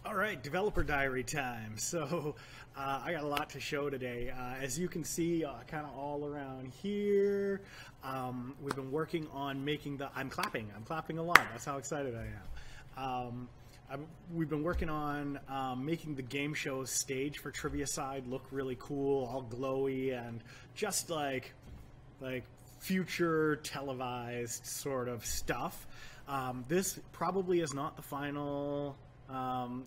All right, developer diary time. So I got a lot to show today. As you can see, kind of all around here, we've been working on making the. I'm clapping a lot. That's how excited I am. We've been working on making the game show stage for Triviacide look really cool, all glowy, and just like future televised sort of stuff. This probably is not the final.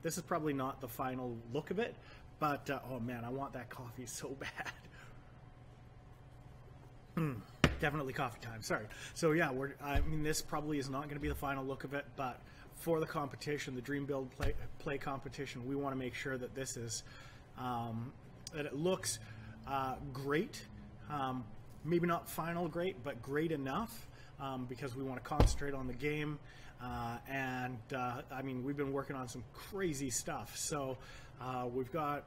This is probably not the final look of it, but oh man, I want that coffee so bad. Definitely coffee time. Sorry. So yeah, I mean, this probably is not going to be the final look of it, but for the competition, the Dream Build Play competition, we want to make sure that this is that it looks great. Maybe not final great, but great enough, because we want to concentrate on the game. I mean, we've been working on some crazy stuff. So we've got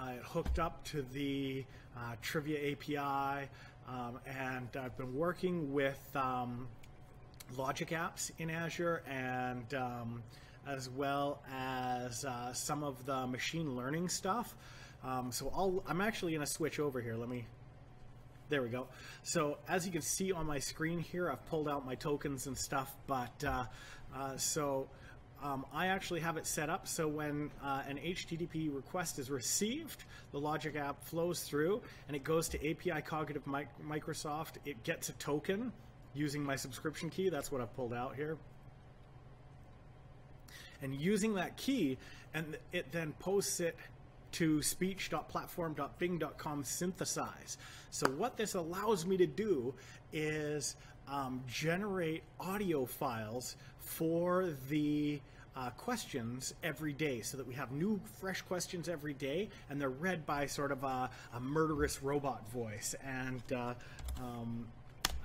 it hooked up to the Trivia API, and I've been working with Logic apps in Azure, and as well as some of the machine learning stuff. So I'm actually going to switch over here. There we go. So as you can see on my screen here, I've pulled out my tokens and stuff, but I actually have it set up so when an HTTP request is received, the Logic app flows through and it goes to API Cognitive Microsoft. It gets a token using my subscription key. That's what I've pulled out here. And using that key, and it then posts it to speech.platform.bing.com synthesize. So what this allows me to do is generate audio files for the questions every day, so that we have new fresh questions every day, and they're read by sort of a murderous robot voice. And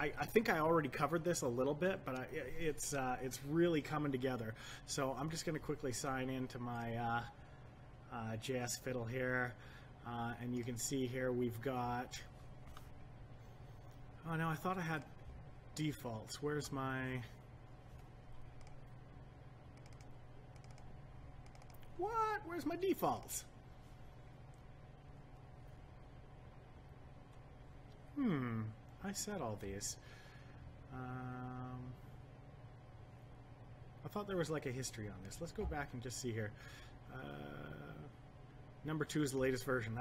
I think I already covered this a little bit, but it's really coming together. So I'm just going to quickly sign into my JS Fiddle here, and you can see here we've got, oh no, I thought I had defaults. Where's my, where's my defaults? I set all these. I thought there was like a history on this. Let's go back and just see here. Number 2 is the latest version.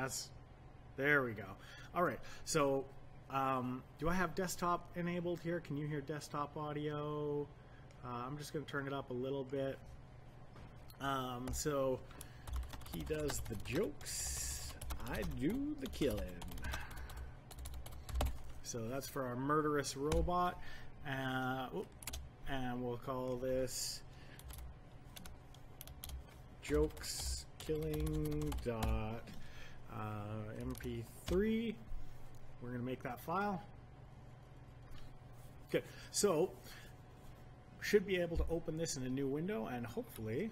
There we go. All right. So do I have desktop enabled here? Can you hear desktop audio? I'm just going to turn it up a little bit. So he does the jokes, I do the killing. So that's for our murderous robot. And we'll call this jokes killing dot mp3. We're going to make that file. Good. So should be able to open this in a new window, and hopefully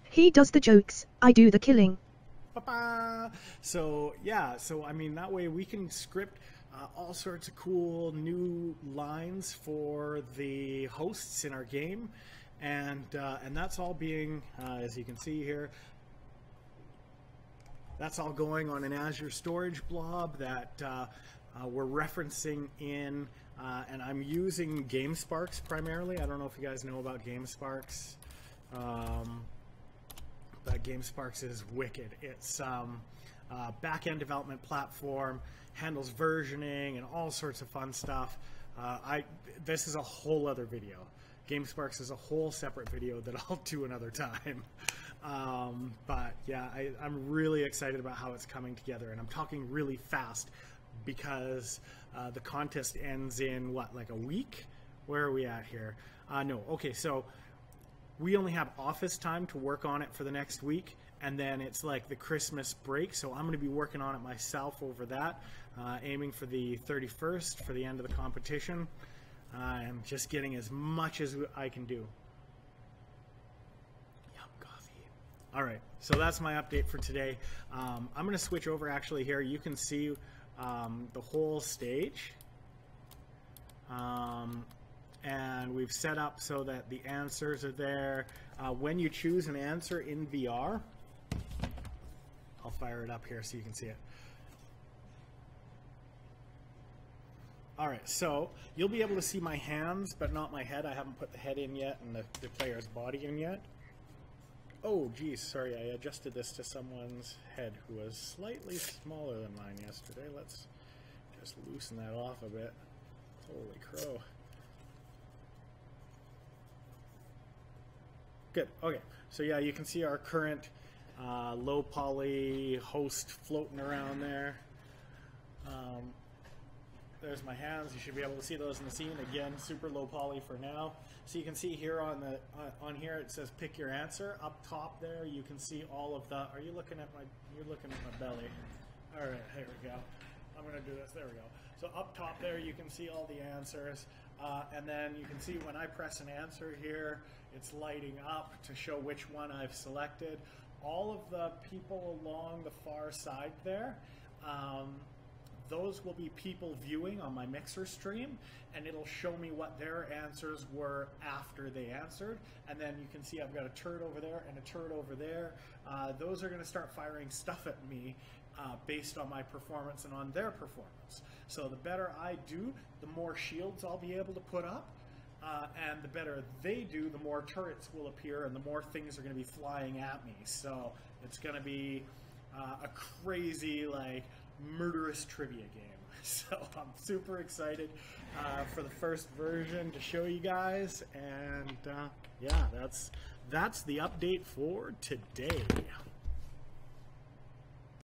he does the jokes, I do the killing. Ba-ba! So yeah, so I mean, that way we can script all sorts of cool new lines for the hosts in our game. And that's all being, as you can see here, that's all going on an Azure storage blob that we're referencing in, and I'm using GameSparks primarily. I don't know if you guys know about GameSparks, but GameSparks is wicked. It's back-end development platform, handles versioning and all sorts of fun stuff. This is a whole other video. GameSparks is a whole separate video that I'll do another time. But yeah, I'm really excited about how it's coming together, and I'm talking really fast because the contest ends in what, like a week? Where are we at here? No, okay, so we only have office time to work on it for the next week, and then it's like the Christmas break, so I'm going to be working on it myself over that, aiming for the 31st for the end of the competition. I'm just getting as much as I can do. Yum, coffee. All right, so that's my update for today. I'm going to switch over actually here. You can see the whole stage. and we've set up so that the answers are there. When you choose an answer in VR, I'll fire it up here so you can see it. All right, so you'll be able to see my hands, but not my head. I haven't put the head in yet and the player's body in yet. Oh, geez, sorry, I adjusted this to someone's head who was slightly smaller than mine yesterday. Let's just loosen that off a bit. Holy crow. Good, okay. So yeah, you can see our current low poly host floating around there. There's my hands. You should be able to see those in the scene. Again, super low poly for now. So you can see here on the on here it says pick your answer. Up top there you can see all of the. Are you looking at my? You're looking at my belly. All right, here we go. I'm gonna do this. There we go. So up top there you can see all the answers, and then you can see when I press an answer here, it's lighting up to show which one I've selected. All of the people along the far side there. Those will be people viewing on my Mixer stream, and it'll show me what their answers were after they answered. And then you can see I've got a turd over there and a turd over there. Those are going to start firing stuff at me based on my performance and on their performance. So the better I do, the more shields I'll be able to put up. And the better they do, the more turrets will appear and the more things are going to be flying at me. So it's going to be a crazy, like, murderous trivia game. So I'm super excited for the first version to show you guys, and yeah, that's the update for today.